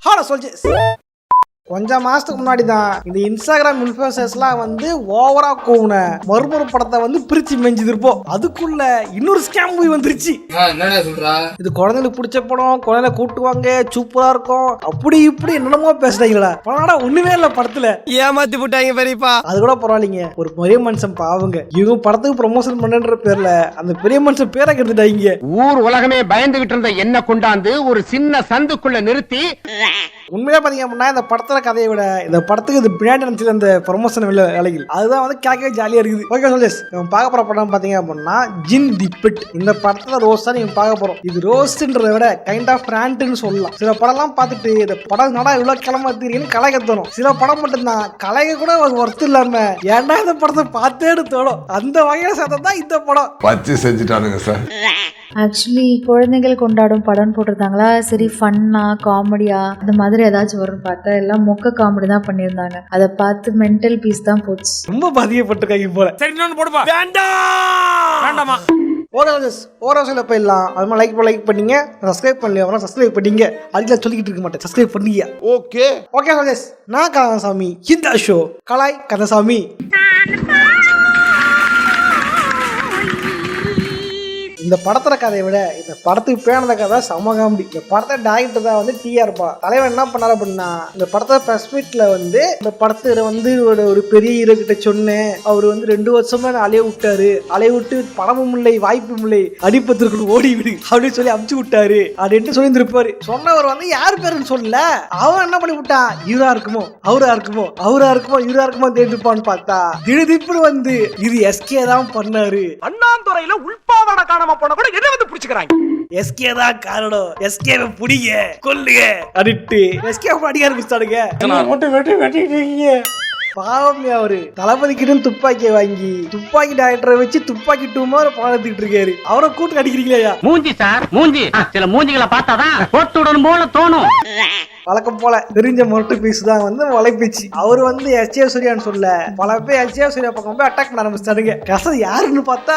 Hello soldiers. கொஞ்சம் மாசத்துக்கு முன்னாடி தான் இந்த இன்ஸ்டாகிராம் இன்ஃப்ளூயன்சர்ஸ்லாம் வந்து ஓவரா கோவுன மறுமொரு படத்தை வந்து பிரிச்சு மெஞ்சுது இருப்போம். அதுக்குள்ள இன்னொரு ஸ்கேம் மூவி வந்துருச்சு. இது குழந்தைங்களுக்கு பிடிச்ச படம், குழந்தைல கூட்டுவாங்க, சூப்பரா இருக்கும், அப்படி இப்படி என்னென்னமோ பேசுறாங்களா. படம்டா ஒண்ணுமே இல்ல, படத்துல ஏமாத்தி போட்டாங்க பெரியப்பா. அது கூட பரவாயில்லைங்க, ஒரு பெரிய மனுஷன் பாவங்க இவங்க படத்துக்கு ப்ரமோஷன் பண்ணன்ற பேர்ல அந்த பெரிய மனுஷன் பேரை கெடுத்துட்டாங்க. ஊர் உலகமே பயந்துகிட்டு இருந்த என்ன கொண்டாந்து ஒரு சின்ன சந்துக்குள்ள நிறுத்தி உண்மையா பாத்தீங்க அப்படின்னா இந்த படத்துல கதையை விட இந்த படத்துக்கு இது பின்னாடி நினைச்சது அந்த ப்ரொமோஷன் வேலைகள் அதுதான் வந்து கேட்கவே ஜாலியா இருக்குது. ஓகே சொல்ஜர்ஸ், நம்ம பார்க்க போற படம் பாத்தீங்க அப்படின்னா ஜின் தி பிட். இந்த படத்துல ரோஸ் தான் நீங்க பார்க்க போறோம். இது ரோஸ்ன்றதை விட கைண்ட் ஆஃப் பிராண்ட்னு சொல்லலாம். சில படம்லாம் பார்த்துட்டு இந்த படம் நடா இவ்வளவு கிளம்புறீங்கன்னு கலைக்க தோணும். சில படம் மட்டும்தான் கலைக்க கூட ஒர்த்து இல்லாம ஏன்டா இந்த படத்தை பார்த்தேன்னு தோணும். அந்த வகையில சேர்த்தா தான் இந்த படம் வச்சு செஞ்சுட்டானுங்க சார். ஆக்சுவலி குழந்தைகள் கொண்டாடும் படம் போட்டிருந்தாங்களா, சரி ஃபன்னா காமெடியா அந்த மாதிரி ஏதாச்சும் வரும்னு பார்த்தா எல்லாம் மொக்க காமெடி தான் பண்ணியிருந்தாங்க. அதை பார்த்து மென்டல் பீஸ் தான் போச்சு. ரொம்ப பாதிக்கப்பட்டிருக்காங்க போல. சரி இன்னொன்னு போடுப்பா. வேண்டாமா ஓரசில போயிடலாம். அது மாதிரி லைக் பண்ணீங்க, சப்ஸ்கிரைப் பண்ணல சப்ஸ்கிரைப் பண்ணீங்க, அதுக்கு சொல்லிக்கிட்டு இருக்க மாட்டேன், சப்ஸ்கிரைப் பண்ணீங்க. ஓகே ஓகே சொல்ஜர்ஸ், நான் கந்தசாமி. இந்த ஷோ கலாய் கந்தசாமி. இந்த படத்துல கதையை விட இந்த படத்துக்கு பேனத கதை செம காமெடி. இந்த படத்தை டைரக்டர் தான் வந்து டிஆர் பா. தலைவன் என்ன பண்ணாரு அப்படின்னா, இந்த படத்தை பிரஸ் மீட்ல வந்து இந்த படத்துல வந்து ஒரு பெரிய ஹீரோ கிட்ட சொன்னேன், அவர் வந்து 2 வருஷமா அலைய விட்டாரு, அலைய விட்டு படமும் இல்லை வாய்ப்பும் இல்லை, அடிப்பத்திற்கு ஓடி விடு அப்படின்னு சொல்லி அமுச்சு விட்டாரு அப்படின்னு சொல்லி இருப்பாரு. சொன்னவர் வந்து யார் பேருன்னு சொல்லல, அவன் என்ன பண்ணி விட்டான், இவரா இருக்குமோ அவரா இருக்குமோ அவரா இருக்குமோ இவரா இருக்குமோ தேடிப்பான்னு பார்த்தா திடீர்னு வந்து இது எஸ்கே தான் பண்ணாரு. அண்ணாந்துறையில உள்பாவாட காணாம போன கூட என்ன வந்து பிடிச்சுக்கிறாங்க. எஸ்கே தான் காரணம், எஸ்கேவை புடிங்க கொல்லுங்க அடிட்டு எஸ்கே அடிக்க ஆரம்பிச்சாடுங்க. வெட்டிட்டீங்க பாவம். அவரு தளபதி கிட்ட துப்பாக்கியை வாங்கி துப்பாக்கி டைரக்டரை வச்சு துப்பாக்கி 2 மாதிரி பாடத்துக்கிட்டு இருக்காரு. அவரை கூட்டு அடிக்கிறீங்களா? மூஞ்சி சார் மூஞ்சி, சில மூஞ்சிகளை பார்த்தாதான் போட்டுடணும் போல தோணும். வழக்கம் போல தெரிஞ்ச மொரட்டு பீஸ் தான் வந்து வலைப்பீச்சு. அவர் வந்து எஸ்ஏ சூர்யான்னு சொல்ல பல பேர் எஸ்ஏ சூர்யா பக்கம் போய் அட்டாக் பண்ண ஆரம்பிச்சாருங்க. கசது யாருன்னு பார்த்தா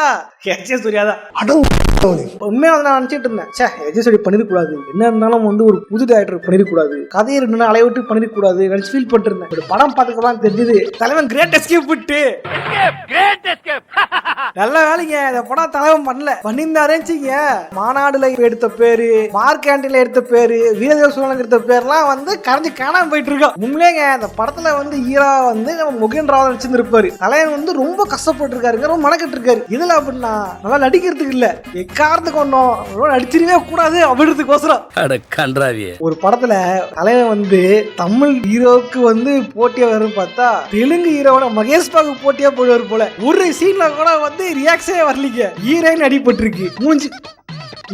எஸ்ஏ சூர்யா தான். உண்மையா வந்து நான் நினைச்சிட்டு இருந்தேன், எஸ்ஏ சூர்யா பண்ணிருக்கூடாது, என்ன இருந்தாலும் வந்து ஒரு புது டைரக்டர் பண்ணிருக்கூடாது, கதையை 2 நாள் அலைய விட்டு பண்ணிருக்கூடாது நினைச்சு ஃபீல் பண்ணிட்டு இருந்தேன். ஒரு படம் பார்த்துக்கலாம் தெரிஞ்சது தலைவன் கிரேட் எஸ்கேப் விட்டு நல்ல வேலைங்க. இந்த படம் தலைவன் பண்ணல, பண்ணியிருந்தாருங்க. மாநாடுல எடுத்த பேரு, மார்க் ஆண்டில எடுத்த பேரு, வீரதேவ சோழன் எடுத்த பேர்லாம் வந்து கரைஞ்சு காணாம போயிட்டு இருக்கோம். உண்மையிலேங்க இந்த படத்துல வந்து ஹீரோ வந்து நம்ம முகேன் ராவ் வச்சிருந்திருப்பாரு. தலைவன் வந்து ரொம்ப கஷ்டப்பட்டு இருக்காருங்க, ரொம்ப மனக்கட்டு இருக்காரு. இதுல அப்படின்னா நல்லா நடிக்கிறதுக்கு இல்ல, எக்காரத்துக்கு ஒன்னும் நடிச்சிருவே கூடாது அப்படின்றதுக்கோசரம் ஒரு படத்துல தலைவன் வந்து தமிழ் ஹீரோவுக்கு வந்து போட்டியா வரும் பார்த்தா தெலுங்கு ஹீரோவோட மகேஷ் பாபு போட்டியா போடுவார் போல. ஒரு சீன்ல கூட வந்து ரியாக்ஷனே வரலீங்க. ஹீரோயின் அடிபட்டிருக்கு மூஞ்சி,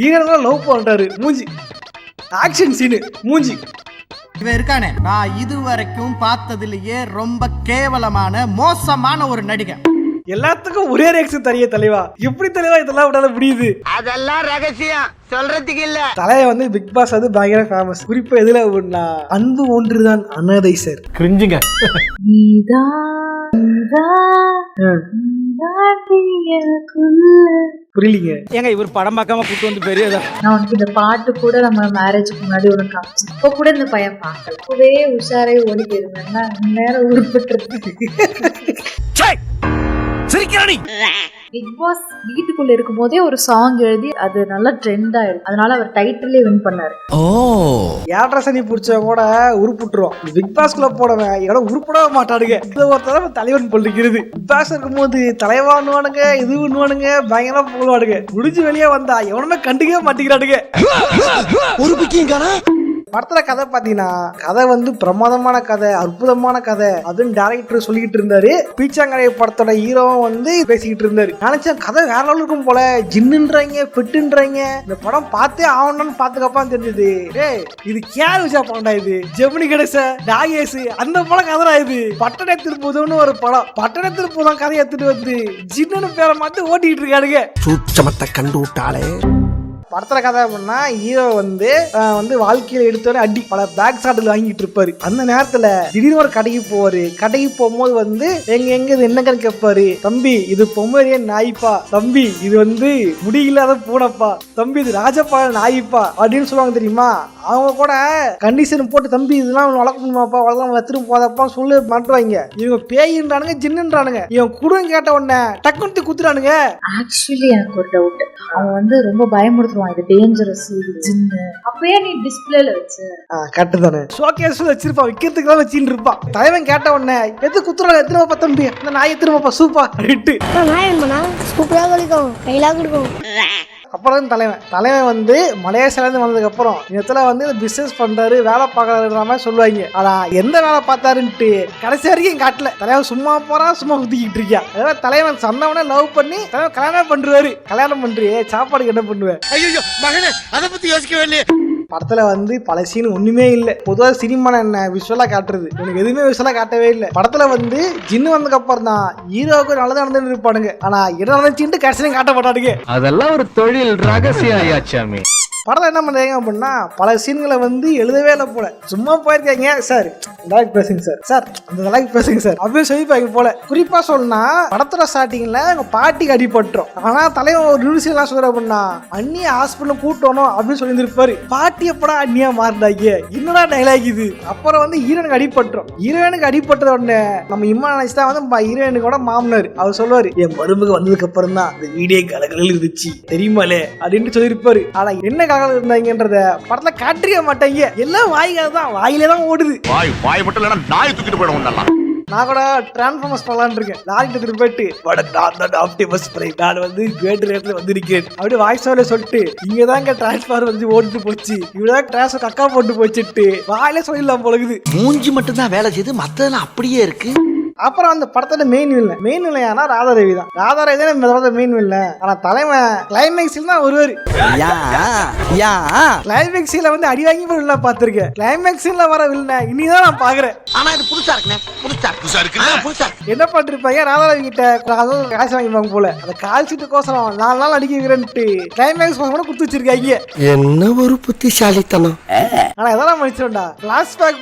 ஹீரோயின் லவ் பண்றாரு மூஞ்சி, ஆக்ஷன் சீனு மூஞ்சி. இவன் இருக்கானே, நான் இதுவரைக்கும் பார்த்ததிலேயே ரொம்ப கேவலமான மோசமான ஒரு நடிகை. எல்லாத்துக்கும் ஒரே ரியாக்ஷன் தரிய தலைவா, எப்படி தலைவா இதெல்லாம் விடாத முடியுது? அதெல்லாம் ரகசியம் சொல்றதுக்கு இல்ல. தலைவன் வந்து பிக் பாஸ் அது பயங்கர ஃபேமஸ். குறிப்பா எதுல அப்படின்னா அன்பு ஒன்றுதான் அனாதை சார் கிரிஞ்சுங்க. புரியலீங்க ஏங்க இவர் படம் பார்க்காம கூட்டு வந்து பெரியதா. நான் உனக்கு இந்த பாட்டு கூட நம்ம மேரேஜுக்கு முன்னாடி உனக்கு காமிச்சு, இப்போ கூட இந்த பையன் பார்க்கல, இப்பவே உஷாரை ஓடி போயிருந்தேன்னா நேரம் உருப்பட்டு பிக் பாஸ் வீட்டுக்குள்ள இருக்கும் போதே ஒரு சாங் எழுதி அது நல்லா ட்ரெண்ட் ஆயிடும். அதனால அவர் டைட்டிலே வின் பண்ணாரு. ஏழரை சனி பிடிச்சவங்க கூட உருப்பிட்டுருவோம். பிக் பாஸ்குள்ள போடவன் எவ்வளோ உருப்படவே மாட்டானுங்க. இது ஒரு தடவை தலைவன் பொல்லிக்கிறது. பிக் பாஸ் இருக்கும்போது தலைவானுவானுங்க, இது பண்ணுவானுங்க, பயங்கரமா போடுவானுங்க. முடிஞ்சு வெளியே வந்தா எவனுமே கண்டுக்கவே மாட்டேங்கிறானுங்க. ஒரு பிக்கிங்கானா படத்துல கதை பாத்தீங்கன்னா கதை வந்து பிரமாதமான கதை, அற்புதமான கதை. அதுவும் டைரக்டர் சொல்லிக்கிட்டு இருந்தாரு. பீச்சாங்கரை படத்தோட ஹீரோவும் வந்து பேசிக்கிட்டு இருந்தாரு. நினைச்சேன் கதை வேற லெவல் இருக்கும் போல, ஜின்னுன்றாங்க பெட்டுன்றாங்க. இந்த படம் பார்த்தே ஆகணும்னு பாத்துக்கப்பான்னு தெரிஞ்சது. இது கேர் விஷயம் படம்டா, இது ஜெமினி கணேச நாகேஷ் அந்த படம் கதைடா. இது பட்டண திருப்புதம்னு ஒரு படம். பட்டண திருப்புதம் கதை எடுத்துட்டு வந்து ஜின்னு பேரை மாத்தி ஓட்டிட்டு இருக்கானுங்க. சூட்சமத்தை கண்டு விட்டாலே. படத்துல கதை அப்படின்னா ஹீரோ வந்து வாழ்க்கையில எடுத்தோடனே அடி பல பேக் ஷாட்டில் வாங்கிட்டு இருப்பாரு. அந்த நேரத்துல திடீர்னு ஒரு கடைக்கு போவாரு. கடைக்கு போகும்போது வந்து எங்க இது என்னங்கன்னு கேட்பாரு. தம்பி இது பொம்மரியன் நாய்ப்பா, தம்பி இது வந்து முடியில்லாத பூனைப்பா, தம்பி இது ராஜபால நாய்ப்பா அப்படின்னு சொல்லுவாங்க தெரியுமா. அவங்க கூட கண்டிஷன் போட்டு தம்பி இதெல்லாம் வளர்க்கணுமாப்பா, வளர்க்கலாம் வச்சிரும் போதப்பா சொல்லி மாட்டுவாங்க. இவங்க பேயின்றானுங்க ஜின்னுன்றானுங்க. இவன் குடும்பம் கேட்ட உடனே டக்குனு குத்துறானுங்க. ஆக்சுவலி எனக்கு ஒரு டவுட், அவன் வந்து ரொம்ப பயமுறுத்துவான், இது டேஞ்சரஸ், இது ஜின்னு. அப்பயே நீ டிஸ்பிளேல வச்சு கரெக்ட் தானே, ஷோகேஸ்ல வச்சிருப்பான், விக்கிறதுக்கு தான் வச்சின்னு இருப்பான். தலைவன் கேட்ட உடனே எது குத்துறாங்க, எத்தனை தம்பி அந்த நாய் எத்தனை சூப்பா அப்படின்ட்டு நாய் சூப்பரா கொடுக்கும், கையிலா கொடுக்கும். அப்புறம் தலைவன் வந்து மலேசியாலேருந்து வந்ததுக்கு அப்புறம் இடத்துல வந்து பிசினஸ் பண்றாரு, வேலை பார்க்கறாருன்ற மாதிரி சொல்லுவாங்க. ஆனா எந்த வேலை பார்த்தாருன்ட்டு கடைசி வரைக்கும் காட்டல. தலைவன் சும்மா போறான், சும்மா குத்திக்கிட்டு இருக்கியா. அதாவது தலைவன் சொன்னவனே லவ் பண்ணி தலைவன் கல்யாணம் பண்றாரு. கல்யாணம் பண்றியே சாப்பாடுக்கு என்ன பண்ணுவேன்? ஐயோ மகனே, அதை பத்தி யோசிக்கவே இல்லையே. படத்துல வந்து பல சீன் ஒண்ணுமே இல்ல. பொதுவா சினிமா என்ன விஷுவலா காட்டுறது, எனக்கு எதுவுமே விஷுவலா காட்டவே இல்லை. படத்துல வந்து ஜின்னு வந்ததுக்கு அப்புறம் தான் ஹீரோவுக்கு நல்லது நடந்துட்டு இருப்பானுங்க. ஆனா என்ன நடந்துச்சுட்டு கடைசியும் காட்ட மாட்டானுங்க. அதெல்லாம் ஒரு தொழில் ரகசியம் ஆயாச்சாமி. படத்தை என்ன பண்றாங்க அப்படின்னா பல சீன்களை வந்து எழுதவே இல்லை போல, சும்மா போயிருக்காங்க. சார் டைலாக் பேசுங்க சார், சார் அந்த டைலாக் பேசுங்க சார் அப்படின்னு சொல்லிப்பாங்க போல. குறிப்பா சொன்னா படத்தோட ஸ்டார்டிங்ல எங்க பாட்டிக்கு அடிபட்டுரும். ஆனா தலைவன் ஒரு நியூஸ் எல்லாம் சொல்ற அப்படின்னா அண்ணிய ஹாஸ்பிட்டல் கூட்டணும் அப்படின்னு சொல்லியிருப்பாரு. பாட்டி எப்படா அண்ணியா மாறினாங்க, என்னடா டைலாக் இது. அப்புறம் வந்து ஹீரோனுக்கு அடிபட்டுரும். ஹீரோனுக்கு அடிபட்டத உடனே நம்ம இம்மா நினைச்சுதான் வந்து ஹீரோனுக்கோட மாமனார் அவர் சொல்லுவாரு, என் மருமக வந்ததுக்கு அப்புறம் தான் அந்த வீடியோ கலகலில் இருந்துச்சு தெரியுமாலே அப்படின்ட்டு சொல்லியிருப்பாரு. ஆனா என்ன இருந்தாங்கன்றத படத்துல காட்டிக்க மாட்டாங்க. எல்லாம் வாயிலே தான் ஓடுது. வாய் மட்டும் இல்லனா நாய் தூக்கிட்டு போயிடும். நான் கூட டிரான்ஸ்ஃபார்மர்ஸ் பண்ணலான்னு இருக்கேன். லாரி எடுத்துட்டு போயிட்டு நான் வந்து கிரேட் ரேட்ல வந்து இருக்கேன் அப்படி வாய்ஸ் ஓவர்ல சொல்லிட்டு இங்கதாங்க டிரான்ஸ்ஃபார்மர் வந்து ஓடிட்டு போச்சு, இவ்வளவுதான் டிரான்ஸ்ஃபார் கக்கா போட்டு போச்சுட்டு வாயிலே சொல்லிடலாம் போலகுது. மூஞ்சி மட்டும் தான் வேலை செய்து, மத்ததெல்லாம் அப்படியே இருக்கு. அப்புறம் அந்த படத்துல மெயின் வில்லையானா ராதாரவி தான். ராதாரவி தான் மெயின் வில்ல. ஆனா தலைவன் கிளைமேக்ஸ்ல தான் வருவாரு. கிளைமேக்ஸ்ல வந்து அடி வாங்கி வில்ல பாத்திருக்கேன். கிளைமேக்ஸ்ல வர வில்ல இனிதான் நான் பாக்குறேன். ஆனா இது புதுசா இருக்குனே, புதுசா என்ன பண்ணிருப்பாங்க, ராதாரவி கிட்ட காசு வாங்கிப்பாங்க போல. அந்த கால் சீட்டு கோசரம் 4 நாள் அடிக்கிறேன்ட்டு கிளைமேக்ஸ் கூட குடுத்து வச்சிருக்காங்க. என்ன ஒரு புத்திசாலித்தனம். ஆனா எதெல்லாம் மன்னிச்சிடும்டா, பிளாஷ்பேக்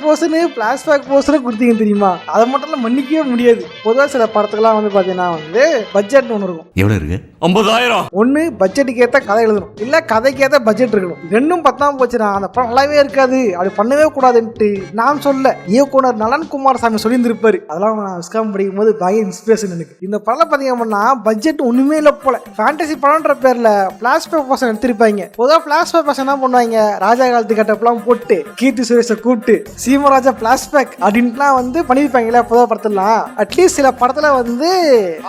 போஸ்டர் கொடுத்தீங்க தெரியுமா, அதை மட்டும் மன்னிக்கவே முடியாது. பொதுவா சில படத்துக்கெல்லாம் வந்து பாத்தீங்கன்னா வந்து பட்ஜெட் ஒண்ணு இருக்கும். எவ்வளவு இருக்கு? 50,000. ஒண்ணு பட்ஜெட்டுக்கு ஏத்த கதை எழுதணும், இல்ல கதைக்கு ஏத்த பட்ஜெட் இருக்கணும். ரெண்டும் பத்தாம போச்சுன்னா அந்த படம் நல்லாவே இருக்காது. அப்படி பண்ணவே கூடாதுன்ட்டு நான் சொல்ல இயக்குனர் நலன் குமார் சாமி சொல்லியிருந்திருப்பாரு. அதெல்லாம் நான் விஸ்காம் படிக்கும் போது பயங்கர இன்ஸ்பிரேஷன் எனக்கு. இந்த படம் பாத்தீங்க அப்படின்னா பட்ஜெட் ஒண்ணுமே இல்ல போல. ஃபேண்டசி படம்ன்ற பேர்ல பிளாஷ்பேக் பர்சன் எடுத்திருப்பாங்க. பொதுவா பிளாஷ்பேக் பர்சன் என்ன பண்ணுவாங்க, ராஜா காலத்து கட்டப்பெல்லாம் போட்டு கீர்த்தி சுரேஷை கூப்பிட்டு சீமராஜா பிளாஷ்பேக் அப்படின்ட்டுலாம் வந்து பண்ணிருப்பாங்களே பொதுவா படத்துல. அட்லீஸ்ட் சில படத்துல வந்து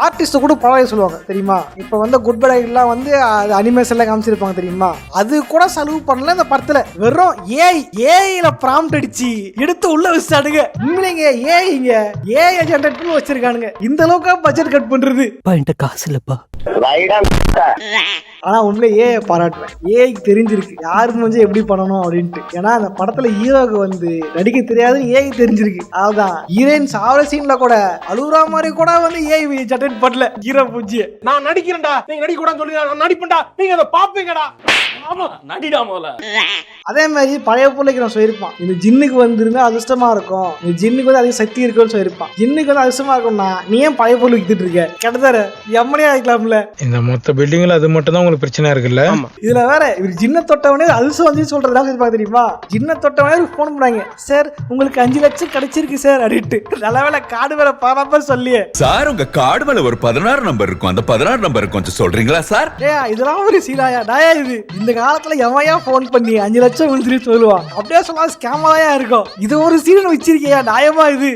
ஆர்டிஸ்ட் கூட படம் சொல்லுவாங்க தெரியுமா. இப்ப வந்து குட் பை எல்லாம் வந்து அனிமேஷன்ல காமிச்சிருப்பாங்க தெரியுமா, அது கூட செலவு பண்ணல இந்த படத்துல. வெறும் ஏஐல ப்ராம்ப்ட் அடிச்சு எடுத்து உள்ள வச்சாடுங்க. உண்மையிலேங்க ஏஐ ஜெனரேட் பண்ணி வச்சிருக்கானுங்க. இந்த அளவுக்கு பட்ஜெட் கட் பண்றது காசு இல்லப்பா. ஆனா உண்மையிலே ஏஐ பாராட்டுறேன். ஏஐக்கு தெரிஞ்சிருக்கு யாரு வந்து எப்படி பண்ணணும் அப்படின்ட்டு. ஏன்னா அந்த படத்துல ஹீரோக்கு வந்து நடிக்க தெரியாதுன்னு ஏஐ தெரிஞ்சிருக்கு. அதான் ஹீரோயின் சாவர சீன்ல கூட அழுகுற மாதிரி கூட வந்து ஏஐ ஜெனரேட் பண்ணல ஹீரோ பூஜ்ஜிய. நான் நடிக்கிறேன்டா, நீங்க நடிக்க கூடாதுன்னு சொல்லி நான் நடிப்பேன்டா, நீங்க அதை பாப்பீங்கடா. ஆமா நடிடா முதல்ல. அதே மாதிரி பழைய பிள்ளைக்கு நான் சொல்லியிருப்பான், இந்த ஜின்னுக்கு வந்திருந்தா அதிர்ஷ்டமா இருக்கும், இந்த ஜின்னுக்கு வந்து அதிக சக்தி இருக்குன்னு சொல்லியிருப்பான். ஜின்னுக்கு வந்து அதிர்ஷ்டமா இருக்கும்னா நீ ஏன் பழைய பொருள் வித்துட்டு இருக்க, கிட்டத்தட்ட எம்மனே ஆகிக்கலாம்ல. இந்த மொத்த பில்டிங்ல அது மட்டும் தான் உங்களுக்கு பிரச்சனை இருக்குல்ல. இதுல வேற இவர் ஜின்ன தொட்டவனே அதிர்ஷ்டம் வந்து சொல்றதா தெரியுமா. ஜின்ன தொட்டவனே போன் பண்ணாங்க, சார் உங்களுக்கு 5 லட்சம் கிடைச்சிருக்கு சார் அப்படின்ட்டு. நல்ல வேலை கார்டு வேற பாராம சொல்லியே. சார் உங்க கார்டு மேல ஒரு 16 நம்பர் இருக்கும், அந்த 16 நம்பர் கொஞ்சம் சொல்றீங்களா சார்? இதெல்லாம் ஒரு சீனாயா டாயா இது. இந்த காலத்துல எவையா போன் பண்ணி 5 லட்சம் விழுந்துட்டு சொல்லுவான். அப்படியே சொன்னா ஸ்கேமாயா இருக்கும். இது ஒரு சீன் வச்சிருக்கியா, நியாயமா இது?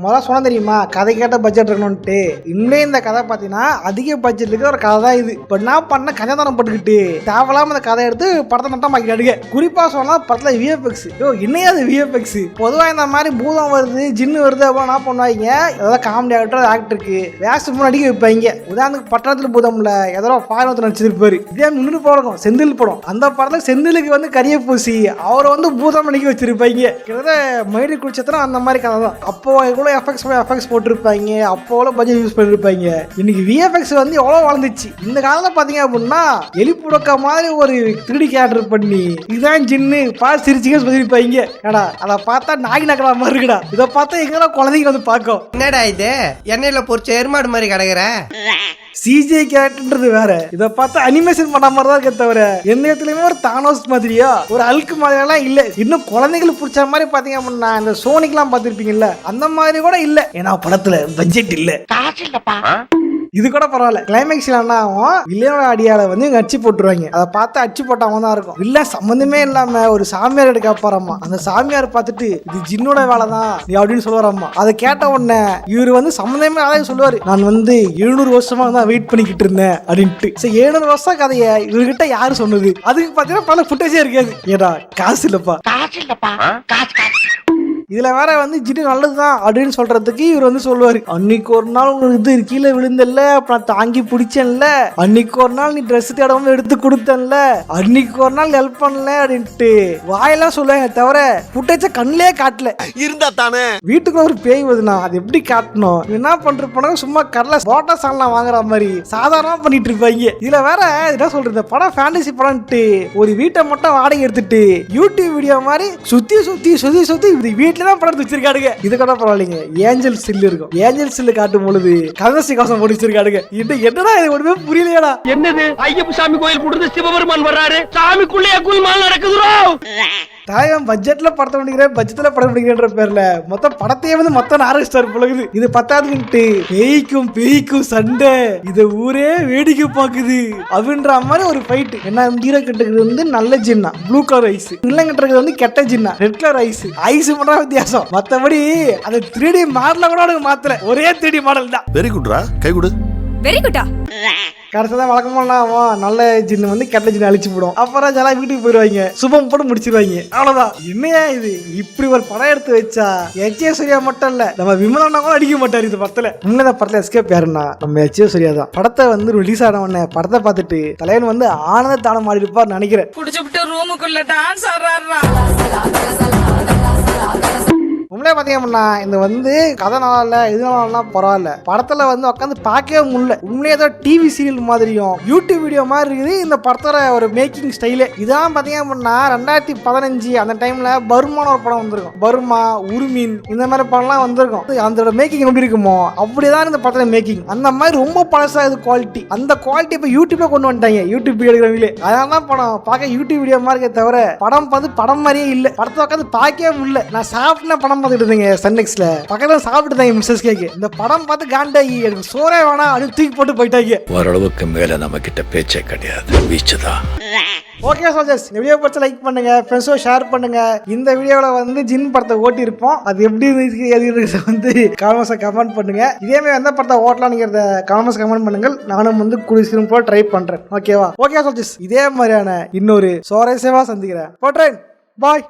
முதல்ல சொன்ன தெரியுமா கதை கேட்ட பட்ஜெட் இருக்கணும்ட்டு. இன்னும் இந்த கதை பார்த்தீங்கன்னா அதிக பட்ஜெட் இருக்கிற ஒரு கதை தான் இது. இப்போ என்ன பண்ண கதைதானம் பட்டுக்கிட்டு தேவையில்லாம இந்த கதை எடுத்து படத்தை நட்டம் ஆக்கிடுங்க. குறிப்பா சொன்னா படத்துல விஎஃப்எக்ஸ் இன்னையே அது விஎஃப்எக்ஸ். பொதுவாக இந்த மாதிரி பூதம் வருது ஜின்னு வருது அப்படின்னு என்ன பண்ணுவாங்க, ஏதாவது காமெடி ஆகட்டும் ஆக்டருக்கு வேஸ்ட் நடிக்க வைப்பாங்க. உதாரணத்துக்கு பட்டணத்துல பூதம்ல ஏதோ பாரம்பரிய நடிச்சிருப்பாரு. இதே முன்னு படம் செந்தில் படம். அந்த படத்துல செந்திலுக்கு வந்து கரிய பூசி அவரை வந்து பூதம் நடிக்க வச்சிருப்பாங்க. கிட்டத்தட்ட மயிறு குடிச்சதுனா அந்த மாதிரி கதை தான். அப்போ கூட எவ்வளோ எஃபெக்ட்ஸ் போட்டிருப்பாங்க, அப்போ எவ்வளோ பட்ஜெட் யூஸ் பண்ணிருப்பாங்க. இன்னைக்கு விஎஃப்எக்ஸ் வந்து எவ்வளோ வளர்ந்துச்சு. இந்த காலத்துல பாத்தீங்க அப்படின்னா எலிப்புடக்க மாதிரி ஒரு 3D கேரக்டர் பண்ணி இதுதான் ஜின்னு பார்த்து சிரிச்சுக்க சொல்லிருப்பாங்க. ஏடா அதை பார்த்தா நாய் நக்கலா மாதிரி இருக்குடா, இதை பார்த்தா எங்க குழந்தைங்க வந்து பார்க்கும். என்னடா இது எண்ணெயில பொறிச்ச எருமாடு மாதிரி கிடக்குற. சிஜிஐ கேரக்டர்ன்றது வேற, இதை பார்த்தா அனிமேஷன் பண்ண மாதிரி தான் இருக்க தவிர எந்த இடத்துலயுமே ஒரு தானோஸ் மாதிரியா ஒரு அல்கு மாதிரி எல்லாம் இல்ல. இன்னும் குழந்தைகளுக்கு பிடிச்ச மாதிரி பாத்தீங்க அப்படின்னா இந்த சோனிக்லாம் பார்த்திருப்பீங்கல்ல, அந்த மாதிரி கூட இல்ல. ஏன்னா படத்துல பட்ஜெட் இல்ல. இது கூட பரவாயில்ல. கிளைமேக்ஸ்ல என்ன ஆகும், வில்லியனோட அடியால வந்து இவங்க அச்சு போட்டுருவாங்க. அதை பார்த்து அச்சு போட்டவங்க தான் இருக்கும். இல்ல சம்பந்தமே இல்லாம ஒரு சாமியார் எடுக்க போறம்மா, அந்த சாமியார் பார்த்துட்டு இது ஜின்னோட வேலை தான் நீ அப்படின்னு சொல்லுவாரம்மா. அதை கேட்ட உடனே இவரு வந்து சம்பந்தமே அதான் சொல்லுவாரு, நான் வந்து 700 வருஷமா தான் வெயிட் பண்ணிக்கிட்டு இருந்தேன் அப்படின்ட்டு. 700 வருஷம் கதையை இவர்கிட்ட யாரு சொன்னது? அதுக்கு பாத்தீங்கன்னா பல ஃபுட்டேஜே இருக்காது. ஏடா காசு இல்லப்பா. இதுல வேற வந்து ஜின்னு நல்லதுதான் அப்படின்னு சொல்றதுக்கு இவர் வந்து சொல்லுவாரு, அன்னைக்கு ஒரு நாள் உங்களுக்கு இது கீழே விழுந்தல்ல, அப்புறம் தாங்கி பிடிச்சேன்ல, அன்னைக்கு ஒரு நாள் நீ ட்ரெஸ் தேடவும் எடுத்து கொடுத்தன்ல, அன்னைக்கு ஒரு நாள் ஹெல்ப் பண்ணல அப்படின்ட்டு வாயெல்லாம் சொல்லுவாங்க தவிர ஃபுட்டேஜ கண்ணிலே காட்டல. இருந்தா தானே வீட்டுக்குள்ள ஒரு பேய் வருதுன்னா அது எப்படி காட்டணும், என்ன பண்ற போனாங்க சும்மா கடலை போட்டா சாங்கலாம் வாங்குற மாதிரி சாதாரணமா பண்ணிட்டு இருப்பாங்க. இதுல வேற என்ன சொல்றது, படம் ஃபேண்டசி படம்ட்டு ஒரு வீட்டை மட்டும் வாடகை எடுத்துட்டு யூடியூப் வீடியோ மாதிரி சுத்தி சுத்தி சுத்தி சுத்தி வீட்டு தான் படம் வச்சிருக்காடுங்க. இது கூட பரவாயில்லைங்க, ஏஞ்சல் சில் இருக்கும். ஏஞ்சல் சில்லு காட்டும் பொழுது கதசி காசம் போட்டு வச்சிருக்காடுங்க. இது என்னடா இது ஒண்ணுமே புரியலையடா. என்னது ஐயப்ப சாமி கோயில் கொடுத்து சிவபெருமான் வர்றாரு, சாமிக்குள்ளே குல்மால் நடக்குதுரோ. தாயம் பட்ஜெட்ல படத்தை முடிக்கிறேன், பட்ஜெட்ல படம் முடிக்கிறேன்ற பேர்ல மொத்தம் படத்தையே வந்து மொத்தம் ஆரம்பிச்சிட்டாரு பொழுது. இது பத்தாதுன்ட்டு பேய்க்கும் சண்டை, இத ஊரே வேடிக்கை பாக்குது அப்படின்ற மாதிரி ஒரு ஃபைட். என்ன ஹீரோ கட்டுறது வந்து நல்ல ஜின்னா ப்ளூ கலர் ஐஸ், இல்ல கட்டுறது வந்து கெட்ட ஜின்னா ரெட் கலர் ஐஸ். ஐஸ் மட்டும் வித்தியாசம், மத்தபடி அது 3D மாடல கூட மாத்தல, ஒரே 3D மாடல் தான். வெரி குட்ரா, கை கொடு. வெரி குட்டா. கடைசிதான் வழக்கமெல்லாம் நல்ல ஜின்னு வந்து கெட்ட ஜின்னு அழிச்சு போடும். அப்புறம் ஜெல்லாம் வீட்டுக்கு போயிடுவாங்க, சுபம் போட்டு முடிச்சிருவாங்க. அவ்வளவுதான். என்னையா இது, இப்படி ஒரு படம் எடுத்து வச்சா எச்ஏ சூர்யா மட்டும் இல்ல, நம்ம விமலண்ணா கூட அடிக்க மாட்டாரு இந்த படத்துல. முன்னே படத்துல எஸ்கேப் யாருன்னா நம்ம எச்ஏ சூர்யா தான். படத்தை வந்து ரிலீஸ் ஆன உடனே படத்தை பார்த்துட்டு தலைவன் வந்து ஆனந்த தானம் ஆடி இருப்பார் நினைக்கிறேன். குடிச்சுட்டு ரூமுக்குள்ள டான்ஸ் ஆடுறாரா. உண்மையிலே பார்த்தீங்கன்னா இந்த வந்து கதை நல்லா இதனாலாம் பரவாயில்ல, படத்துல வந்து உட்காந்து பார்க்கவே முடியல. உண்மையே ஏதோ டிவி சீரியல் மாதிரியும் யூடியூப் வீடியோ மாதிரி இருக்குது இந்த படத்தோட ஒரு மேக்கிங் ஸ்டைலே. இதான் பார்த்தீங்க அப்படின்னா 2015 அந்த டைம்ல பர்மான ஒரு படம் வந்திருக்கும். பர்மா, உருமீன் இந்த மாதிரி படம்லாம் வந்திருக்கும். அதோட மேக்கிங் எப்படி இருக்குமோ அப்படிதான் இந்த படத்துல மேக்கிங். அந்த மாதிரி ரொம்ப பழசாகுது குவாலிட்டி. அந்த குவாலிட்டி இப்போ யூடியூப்ல கொண்டு வந்துட்டாங்க, யூடியூப் வீடியோ எடுக்கிறவங்களே. அதனால தான் படம் பார்க்க யூடியூப் வீடியோ மாதிரி இருக்கே தவிர படம் பார்த்து படம் மாதிரியே இல்லை. படத்தை உட்காந்து பார்க்கவே முடியல. நான் சாப்பிட்டேன் படம் பார்த்துட்டு சன்நெக்ஸ்ட்ல பக்கத்துல சாப்பிட்டுதாங்க மிஸ்ஸஸ் கேக்கு. இந்த படம் பார்த்து காண்டாகி எனக்கு சோறே வேணாம் அப்படின்னு தூக்கி போட்டு போயிட்டாங்க. ஓரளவுக்கு மேல நம்ம கிட்ட பேச்சே கிடையாது, வீச்சுதான். ஓகே சோல்ஜர்ஸ், இந்த வீடியோ பிடிச்ச லைக் பண்ணுங்க, ஃப்ரெண்ட்ஸோட ஷேர் பண்ணுங்க. இந்த வீடியோவில் வந்து ஜின் படத்தை ஓட்டி இருப்போம், அது எப்படி இருக்கு வந்து கமெண்ட்ஸை கமெண்ட் பண்ணுங்க. இதே மாதிரி எந்த படத்தை ஓட்டலாம்ங்கிறத கமெண்ட்ஸ் கமெண்ட் பண்ணுங்கள். நானும் வந்து குடிசிரும் போல ட்ரை பண்றேன். ஓகேவா? ஓகே சோல்ஜர்ஸ், இதே மாதிரியான இன்னொரு சுவாரஸ்யமா சந்திக்கிறேன். போட்றேன். பாய்.